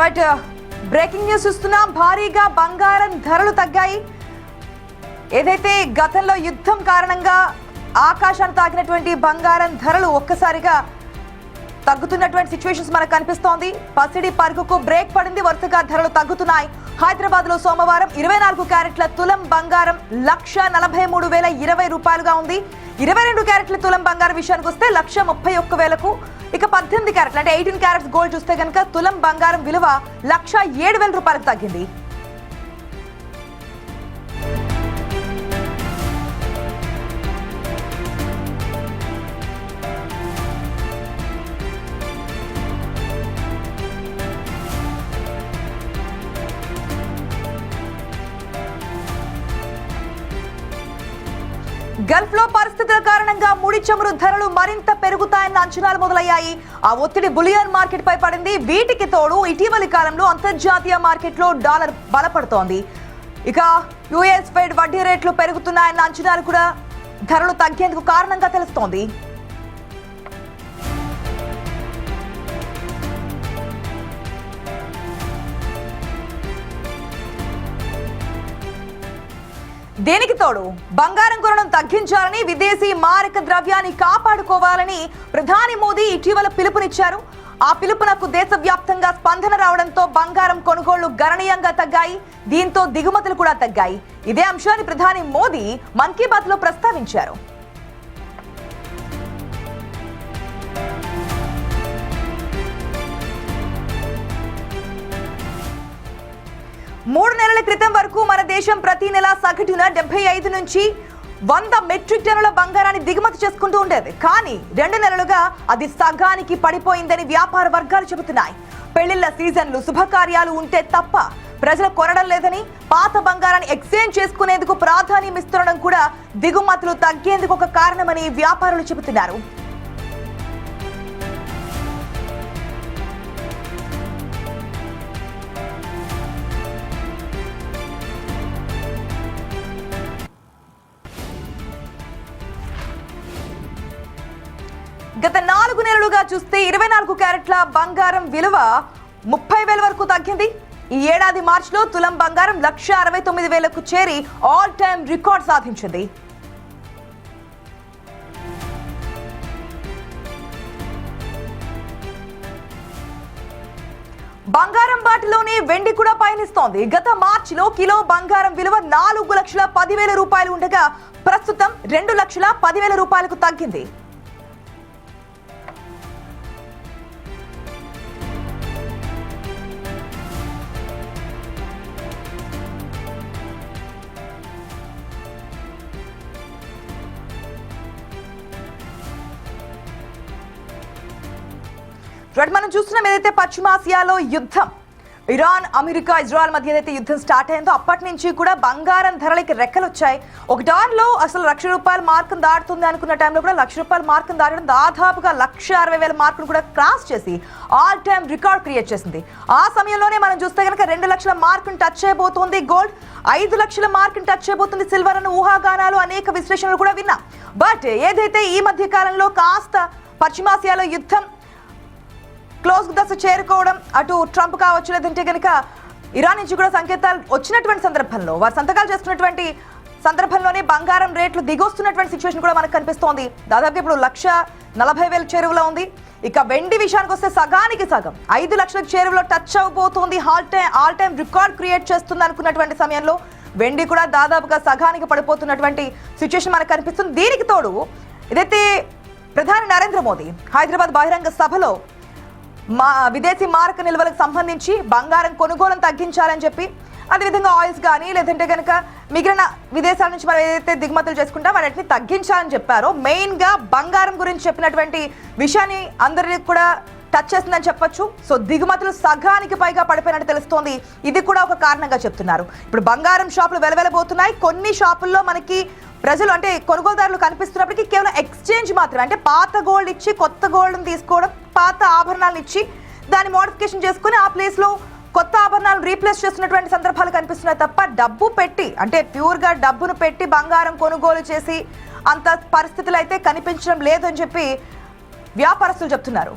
Right breaking news చూస్తున్నాం. భారీగా బంగారం ధరలు తగ్గాయి. ఏదైతే గతంలో యుద్ధం కారణంగా ఆకాశాన్ని తాకినటువంటి బంగారం ధరలు ఒక్కసారిగా తగ్గుతున్నటువంటి సిచ్యువేషన్స్ మనకు కనిపిస్తోంది. పసిడి పరుగుకు బ్రేక్ పడింది. వరుసగా ధరలు తగ్గుతున్నాయి. హైదరాబాద్ లో సోమవారం 24 క్యారెట్ల తులం బంగారం 1,43,020 రూపాయలుగా ఉంది. 22 క్యారెట్ల తులం బంగారం విషయానికి వస్తే 1,31,000కు. ఇక 18 క్యారెట్లు అంటే 18 క్యారెట్స్ గోల్డ్ చూస్తే కనుక తులం బంగారం విలువ 1,07,000 రూపాయలకు తగ్గింది. గల్ఫ్ లో పరిస్థితుల కారణంగా ముడి చమురు ధరలు మరింత పెరుగుతాయన్న అంచనాలు మొదలయ్యాయి. ఆ ఒత్తిడి బులియన్ మార్కెట్ పై పడింది. వీటికి తోడు ఇటీవలి కాలంలో అంతర్జాతీయ మార్కెట్ లో డాలర్ బలపడుతోంది. ఇక యుఎస్ ఫెడ్ వడ్డీ రేట్లు పెరుగుతున్నాయన్న అంచనాలు కూడా ధరలు తగ్గేందుకు కారణంగా తెలుస్తోంది. దీనికి తోడు బంగారం కొనడం తగ్గించాలని, విదేశీ మారక ద్రవ్యాన్ని కాపాడుకోవాలని ప్రధాని మోదీ ఇటీవల పిలుపునిచ్చారు. ఆ పిలుపునకు దేశవ్యాప్తంగా స్పందన రావడంతో బంగారం కొనుగోళ్లు గణనీయంగా తగ్గాయి. దీంతో దిగుమతులు కూడా తగ్గాయి. ఇదే అంశాన్ని ప్రధాని మోదీ మన్ కీ బాత్ లో ప్రస్తావించారు. మూడు నెలల క్రితం వరకు మన దేశం ప్రతి నెల సగటున 75 నుంచి 100 మెట్రిక్ టన్నుల బంగారాన్ని దిగుమతి చేసుకుంటూ ఉండేది. కానీ 2 నెలలుగా అది సగానికి పడిపోయిందని వ్యాపార వర్గాలు చెబుతున్నాయి. పెళ్లిళ్ల సీజన్లు, శుభకార్యాలు ఉంటే తప్ప ప్రజలు కొనడం లేదని, పాత బంగారాన్ని ఎక్స్చేంజ్ చేసుకునేందుకు ప్రాధాన్యం ఇస్తుండడం కూడా దిగుమతులు తగ్గేందుకు ఒక కారణమని వ్యాపారులు చెబుతున్నారు. గత 4 నెలలుగా చూస్తే 24 క్యారెట్ల బంగారం విలువ 30,000 వరకు తగ్గింది. ఈ ఏడాది మార్చిలో తులం బంగారం 1,69,000కు చేరి ఆల్ టైమ్ రికార్డ్ సాధించింది. బంగారం బాటలోనే వెండి కూడా పయనిస్తోంది. గత మార్చిలో కిలో బంగారం విలువ 4,10,000 రూపాయలు ఉండగా ప్రస్తుతం 2,10,000 రూపాయలకు తగ్గింది. మనం చూస్తున్నాం ఏదైతే పశ్చిమాసియాలో యుద్ధం, ఇరాన్, అమెరికా, ఇజ్రాయెల్ మధ్య ఏదైతే యుద్ధం స్టార్ట్ అయిందో అప్పటి నుంచి కూడా బంగారం ధరలకి రెక్కలు వచ్చాయి. ఒక డాలర్లో అసలు ₹1,00,000 మార్కును దాటుతుంది అనుకున్న టైంలో కూడా ₹1,00,000 మార్కును దాటడం దాదాపుగా 1,60,000 మార్కును కూడా క్రాస్ చేసి ఆల్ టైమ్ రికార్డ్ క్రియేట్ చేసింది. ఆ సమయంలోనే మనం చూస్తే కనుక 2,00,000 మార్కును టచ్ చేయబోతోంది గోల్డ్, 5,00,000 మార్కును టచ్ చేయబోతుంది సిల్వర్ అన్న ఊహాగానాలు, అనేక విశ్లేషణలు కూడా విన్నాం. బట్ ఏదైతే ఈ మధ్య కాలంలో కాస్త పశ్చిమాసియాలో యుద్ధం క్లోజ్ దశ చేరుకోవడం, అటు ట్రంప్ కావచ్చు లేదంటే కనుక ఇరాన్ నుంచి కూడా సంకేతాలు వచ్చినటువంటి సందర్భంలో, వారు సంతకాలు చేసుకున్నటువంటి సందర్భంలోనే బంగారం రేట్లు దిగొస్తున్నటువంటి సిచ్యువేషన్ కూడా మనకు కనిపిస్తోంది. దాదాపు ఇప్పుడు 1,40,000 చేరువలో ఉంది. ఇక వెండి విషయానికి వస్తే సగానికి సగం 5 లక్షల చేరువలో టచ్ అవబోతోంది. ఆల్ టైమ్ రికార్డ్ క్రియేట్ చేస్తుంది అనుకున్నటువంటి సమయంలో వెండి కూడా దాదాపుగా సగానికి పడిపోతున్నటువంటి సిచ్యువేషన్ మనకు కనిపిస్తుంది. దీనికి తోడు ఇదైతే ప్రధాని నరేంద్ర మోదీ హైదరాబాద్ బహిరంగ సభలో విదేశీ మారక నిల్వలకు సంబంధించి బంగారం కొనుగోలును తగ్గించాలని చెప్పి, అదేవిధంగా ఆయిల్స్ కానీ లేదంటే కనుక మిగిలిన విదేశాల నుంచి మనం ఏదైతే దిగుమతులు చేసుకుంటాం వాటిని తగ్గించాలని చెప్పారో, మెయిన్ గా బంగారం గురించి చెప్పినటువంటి విషయాన్ని అందరికీ కూడా టచ్ చేస్తుందని చెప్పొచ్చు. సో దిగుమతులు సగానికి పైగా పడిపోయినట్టు తెలుస్తోంది. ఇది కూడా ఒక కారణంగా చెప్తున్నారు. ఇప్పుడు బంగారం షాపులు వెలవెలబోతున్నాయి. కొన్ని షాపుల్లో మనకి ప్రజలు అంటే కొనుగోలుదారులు కనిపిస్తున్నప్పటికీ కేవలం ఎక్స్చేంజ్ మాత్రమే, అంటే పాత గోల్డ్ ఇచ్చి కొత్త గోల్డ్ని తీసుకోవడం, పాత ఆభరణాలను ఇచ్చి దాన్ని మోడిఫికేషన్ చేసుకుని ఆ ప్లేస్లో కొత్త ఆభరణాలను రీప్లేస్ చేస్తున్నటువంటి సందర్భాలు కనిపిస్తున్నాయి తప్ప డబ్బు పెట్టి, అంటే ప్యూర్గా డబ్బును పెట్టి బంగారం కొనుగోలు చేసి అంత పరిస్థితులు అయితే కనిపించడం లేదు అని చెప్పి వ్యాపారస్తులు చెప్తున్నారు.